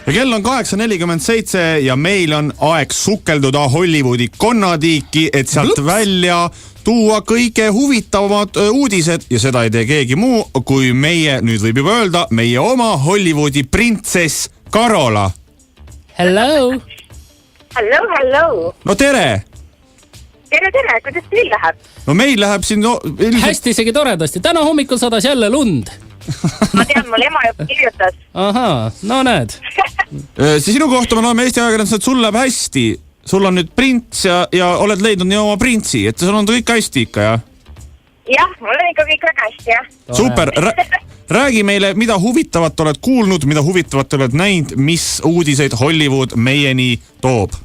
Ja kell on 8:47 ja meil on aeg sukelduda Hollywoodi konnatiiki, et sealt välja tuua kõige huvitavamad uudised ja seda ei tee keegi muu kui meie, nüüd võib juba öelda, meie oma Hollywoodi printsess Karola. Hello! Hello! No tere! Tere, kuidas teil läheb? No meil läheb siin... Hästi isegi toredasti. Täna hommikul sadas jälle lund. Ma tean, mul ema juba kirjutas. Ahaa, no näed. Sinu kohta me loeme Eesti ajakirjandused, sul läheb hästi. Sul on nüüd prints ja oled leidnud nii oma printsi, et sul on kõik hästi ikka, jah? Jah, mul on ikka kõik väga hästi, jah. Super. Räägi meile, mida huvitavat oled kuulnud, mida huvitavat oled näinud, mis uudiseid Hollywood meieni toob?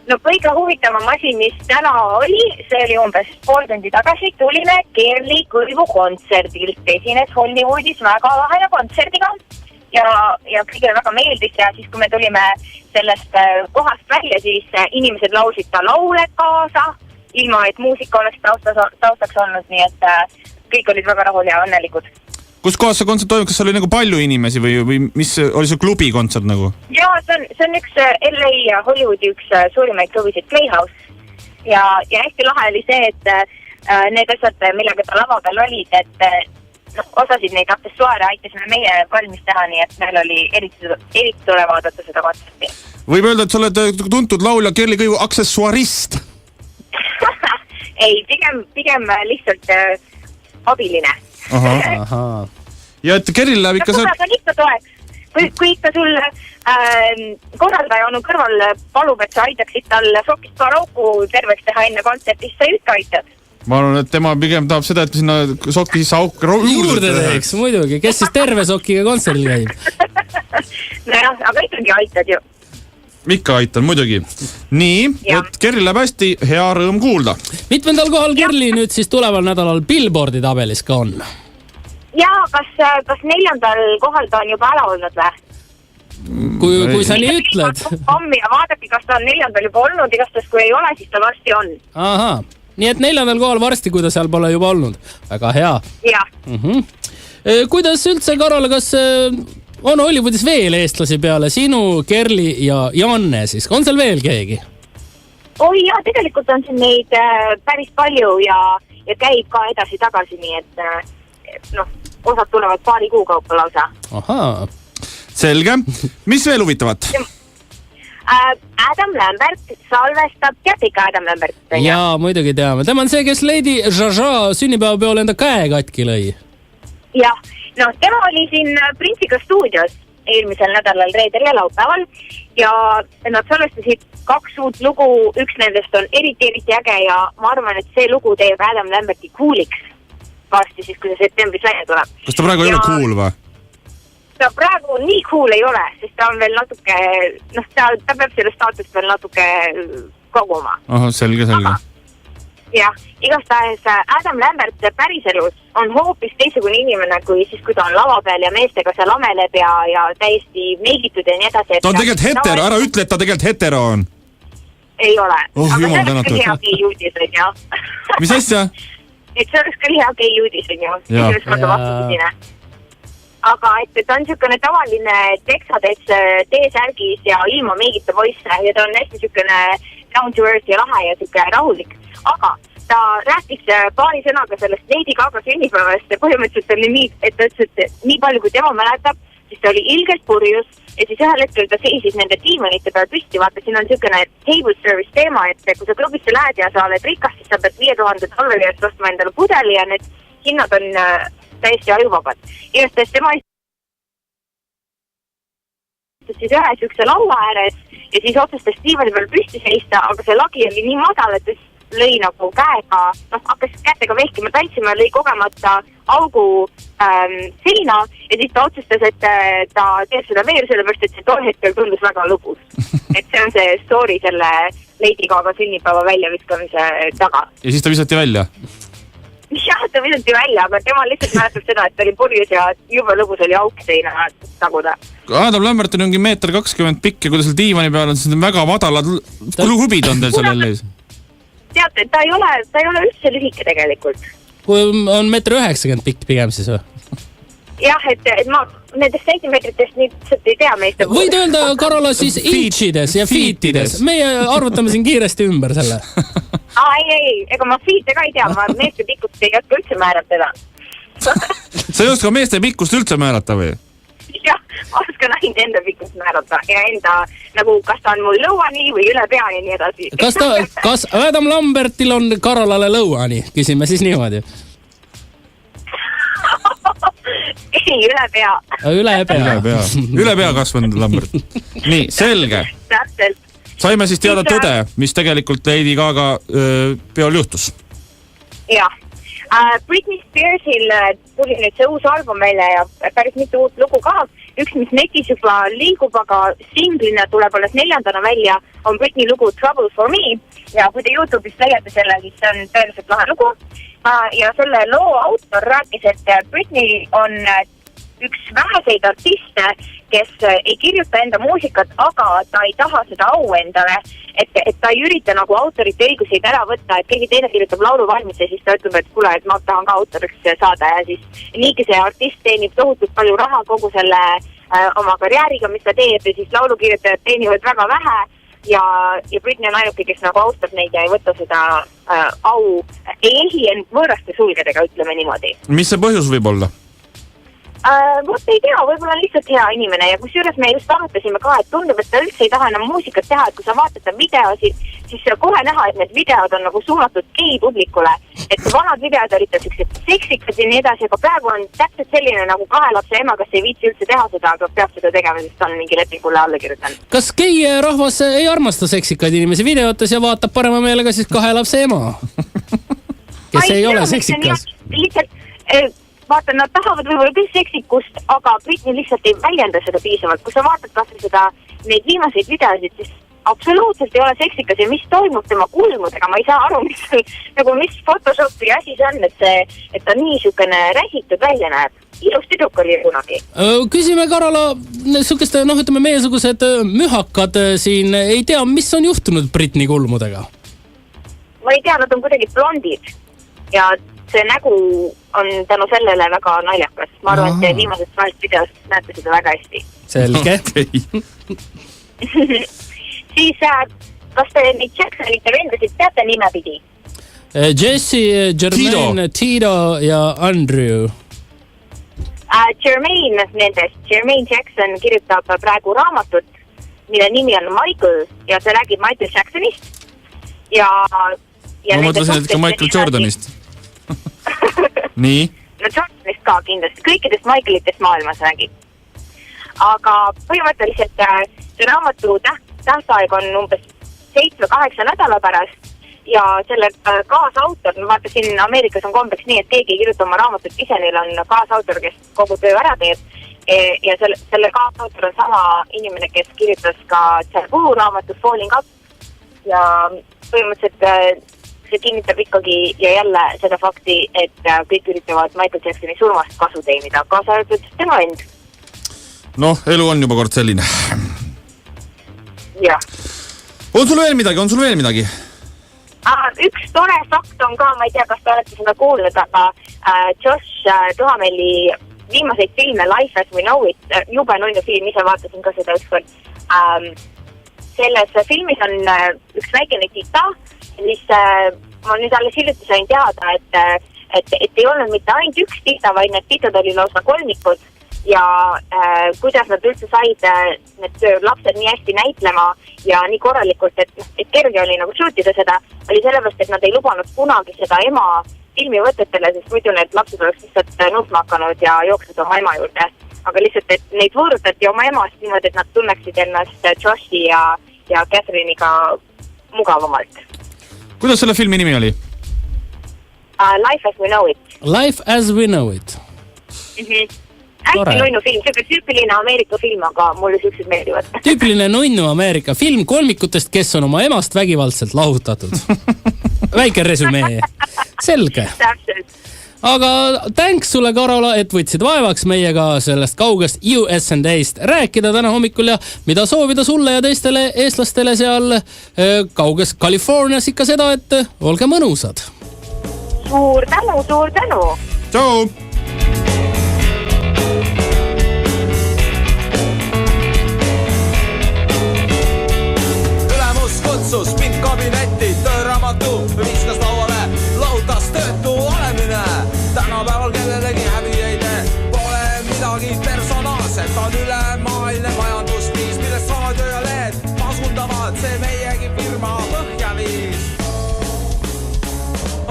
No kõige huvitavam asi, mis täna oli, see oli umbes pool tundi tagasi, tulime Kerli Kõivu kontserdilt. Esines Hollywoodis väga lahena kontserdiga ja kõigile väga meeldis ja siis, kui me tulime sellest kohast välja, siis inimesed lausid ta laule kaasa, ilma et muusika oleks taustaks olnud, nii et kõik olid väga rahul ja õnnelikud. Kus kohas see kontsert toimub? Kas oli nagu palju inimesi või mis oli see klubi kontsert nagu? Jaa, see on üks LA ja Hollywoodi üks suurimaid klubisid, Playhouse. Ja hästi lahe oli see, et need asjad, millega ta lava peal olid, et osasid neid aksessuaare aitasime meie valmis teha, nii et meil oli eriti tore vaadata seda kontserti. Võib öelda, et sa oled tuntud laulja Kerli Kõivu aksessuarist? Ei, pigem lihtsalt abiline. Aha. Ja et Keril läheb ikka see... on ikka toeks. Kui ikka sul korraldaja onu kõrval palub, et sa aitaksid tal sokist parauku terveks teha enne kontserti, siis sa ikka aitad. Ma arvan, et tema pigem tahab seda, et sinna soki sisse auk juurde teeks, muidugi. Kes siis terve sokiga kontserdil käib? Nojah, aga ikkagi aitad ju. Ikka aitan, muidugi. Nii, et Kerli läheb hästi, hea rõõm kuulda. Mitmendal kohal Kerli nüüd siis tuleval nädalal Billboardi tabelis ka on? Jaa, kas 4. kohal ta on juba ära olnud või? Kui sa nii ütled. Ja vaadake, kas ta on 4. juba olnud, igastast kui ei ole, siis ta varsti on. Ahaa, nii et 4. kohal varsti, kui ta seal pole juba olnud. Väga hea. Jah. Kuidas üldse, Karola, kas... on Hollywoodis veel eestlasi peale sinu, Kerli ja Janne siis? On seal veel keegi? Oi jah, tegelikult on siin neid päris palju ja käib ka edasi-tagasi, nii et osad tulevad paari kuu kaupa lausa. Ahaa. Selge. Mis veel huvitavat? Adam Lambert salvestab, tead ikka Adam Lambert? Jaa, muidugi teame. Tema on see, kes Lady Jaja sünnipäeva peole enda käe katki lõi. Jah. Tema oli siin Printsiga stuudios eelmisel nädalal reedel ja laupäeval ja nad salvestasid 2 uut lugu, üks nendest on eriti äge ja ma arvan, et see lugu teeb Adam Lamberti cooliks varsti siis, kui see septembris välja tuleb. Kas ta praegu ei ole cool või? Ta praegu nii cool ei ole, sest ta on veel natuke, ta peab selle staatust veel natuke koguma. Aha, selge. Jah, igastahes Adam Lambert päriselus on hoopis teisugune inimene kui siis, kui ta on lava peal ja meestega seal ameleb ja täiesti meigitud ja nii edasi. Ta on tegelikult hetero, ära ütle, et ta tegelikult hetero on. Ei ole. Aga see oleks küll hea gei uudis, on ju. Mis asja? Et see oleks küll hea gei uudis, on ju. Esimest korda vastupidine. Aga et ta on niisugune tavaline teksades T-särgis ja ilma meigita poisse ja ta on hästi niisugune down to earth ja lahe ja niisugune rahulik. Aga ta rääkis paari sõnaga sellest Lady Gaga sünnipäevast ja põhimõtteliselt oli nii, et ta ütles, et nii palju kui tema mäletab, siis ta oli ilgelt purjus ja siis ühel hetkel ta seisis nende diivanite peal püsti, vaata, siin on niisugune table service teema, et kui sa klubisse lähed ja sa oled rikas, siis sa pead $5000 eest ostma endale pudeli ja need hinnad on täiesti ajuvabad. Igasthes tema siis ühe niisuguse laua ääres ja siis otsustas diivani peal püsti seista, aga see lagi oli nii madal, et lõi nagu käega, hakkas kätega vehkima, tantsima, lõi kogemata augu seina ja siis ta otsustas, et ta teeb seda veel, sellepärast, et see tol hetkel tundus väga lugus. Et see on see story selle Lady Gaga sünnipäeva väljaviskamise taga. Ja siis ta visati välja? Jah, ta visati välja, aga tema lihtsalt mäletab seda, et ta oli purjus ja jube lugus oli auk seina taguda. Adam Lambert on 1,20 m pikk ja kui ta seal diivani peal on, siis on väga madalad hubid on teil seal jälle. Teate, ta ei ole üldse lühike tegelikult. kui on 1,90 m pikk pigem siis või? jah, et ma nendest sentimeetritest lihtsalt ei tea meeste. Võid öelda, Karola, siis inchides ja feetides. Meie arvutame siin kiiresti ümber selle. ei, ega ma feete ka ei tea, ma meeste pikkust ei oska üldse määratada. Sa ei oska meeste pikkust üldse määrata või? jah, ma oskan ainult enda pikkust määrata ja enda, nagu kas ta on mul lõuani või üle pea ja nii edasi. Kas Adam Lambertil on Karolale lõuani? Küsime siis niimoodi. ei, üle pea. Üle pea kasvanud Lambert. Nii, selge. Täpselt. Saime siis teada tõde, mis tegelikult Lady Gaga peol juhtus. jah. Britney Spearsil tuli nüüd see uus album välja ja päris mitu uut lugu ka. Üks, mis netis juba liigub, aga singlina tuleb alles 4. välja, on Britney lugu Trouble for Me. Ja kui te YouTube'is leiate selle, siis see on tõeliselt lahe lugu. Ja selle loo autor rääkis, et Britney on üks väheseid artiste, kes ei kirjuta enda muusikat, aga ta ei taha seda au endale, et ta ei ürita nagu autorite õiguseid ära võtta, et keegi teine kirjutab laulu valmis ja siis ta ütleb, et kuule, et ma tahan ka autoriks saada ja siis niigi see artist teenib tohutult palju raha kogu selle oma karjääriga, mis ta teeb ja siis laulukirjutajad teenivad väga vähe ja Britney on ainuke, kes nagu austab neid ja ei võta seda au, ei ehi end võõraste sulgedega, ütleme niimoodi. Mis see põhjus võib olla? Vot ei tea, võib-olla on lihtsalt hea inimene ja kusjuures me just arutasime ka, et tundub, et ta üldse ei taha enam muusikat teha, et kui sa vaatad ta videosid, siis kohe näha, et need videod on nagu suunatud gei-publikule, et vanad videod olid ta sellised seksikad ja nii edasi, aga praegu on täpselt selline nagu 2 lapse ema, kes ei viitsi üldse teha seda, aga peab seda tegema, sest ta on mingi lepingule alla kirjutanud. Kas gei rahvas ei armasta seksikaid inimesi videotes ja vaatab parema meelega siis 2 lapse ema? Kes ei ole seksikas? Lihtsalt vaata, nad tahavad võib-olla küll seksikust, aga Britney lihtsalt ei väljenda seda piisavalt. Kui sa vaatad kasvõi seda, neid viimaseid videosid, siis absoluutselt ei ole seksikas ja mis toimub tema kulmudega, ma ei saa aru, mis Photoshopi asi see on, et ta nii sükene räsitud välja näeb. Ilus tüdruk oli kunagi. Küsime Karola, sükeste, ütleme meiesugused mühakad siin ei tea, mis on juhtunud Britney kulmudega? Ma ei tea, nad on kuidagi blondid ja see nägu on tänu sellele väga naljakas. Ma arvan, et viimased 2 videost näete seda väga hästi. Selge. Siis, kas te neid Jacksonite vendasid teate nimepidi? Jesse, Jermaine, Tito ja Andrew. Jermaine Jackson kirjutab praegu raamatut, mille nimi on Michael ja see räägib Michael Jacksonist. Ma mõtlesin, et ka Michael Jordanist. Nii? No Jordanist ka kindlasti, kõikidest Michaelitest maailmas räägib. Aga põhimõtteliselt see raamatu tähtaeg on umbes 7-8 nädala pärast ja selle kaasautor, vaata siin Ameerikas on kombeks nii, et keegi ei kirjuta oma raamatut ise, neil on kaasautor, kes kogu töö ära teeb ja selle kaasautor on sama inimene, kes kirjutas ka Taboo raamatut Falling Up ja põhimõtteliselt see kinnitab ikkagi ja jälle seda fakti, et kõik üritavad Michael Jacksoni surmast kasu teenida, kaasa arvatud tema end. Noh, elu on juba kord selline. Jah. On sul veel midagi? Üks tore fakt on ka, ma ei tea, kas te olete seda kuulnud, aga Josh Duhamelli viimaseid filme Life as we know it, jube nunnu film, ise vaatasin ka seda ükskord. Selles filmis on üks väikene tita, mis ma nüüd alles hiljuti sain teada, et ei olnud mitte ainult üks tita, vaid need titad oli lausa kolmikud ja kuidas nad üldse said need lapsed nii hästi näitlema ja nii korralikult, et kerge oli nagu shootida seda, oli sellepärast, et nad ei lubanud kunagi seda ema filmivõtetele, sest muidu need lapsed oleks lihtsalt nutma hakanud ja jooksnud oma ema juurde. Aga lihtsalt, et neid võõrutati oma emast niimoodi, et nad tunneksid ennast Joshi ja Catherine'iga mugavamalt. Kuidas selle filmi nimi oli? Life as we know it. Life as we know it. Hästi nunnu film, see tüüpiline Ameerika film, aga mulle süksid meeldivad. Tüüpiline nunnu Ameerika film kolmikutest, kes on oma emast vägivaldselt lahutatud. Väike resümee. Selge. Täpselt. Aga thanks sulle, Karola, et võtsid vaevaks meiega sellest kaugest USA-st rääkida täna hommikul ja mida soovida sulle ja teistele eestlastele seal kauges Californias ikka seda, et olge mõnusad. Suur tänu. Tšau! Ülemus kutsus mind kabinetti, tööraamatu viskas lauale, lahutas töötu olemine. Tänapäeval kellelegi häbi ei tee, pole midagi personaalset, on ülemaailmne majanduskriis, millest raadio ja lehed pasundavad, see meiegi firma põhjaviis.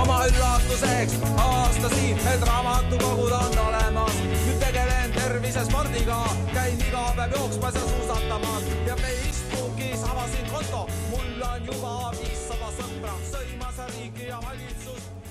Oma üllatuseks avastasin, et raamatukogud on olemas. Nüüd tegelen tervise spordiga, käin iga päev jooksmas ja suusatamas ja Facebookis avasin konto. Mul on juba 500 sõpra, sõimas riiki ja valitsust.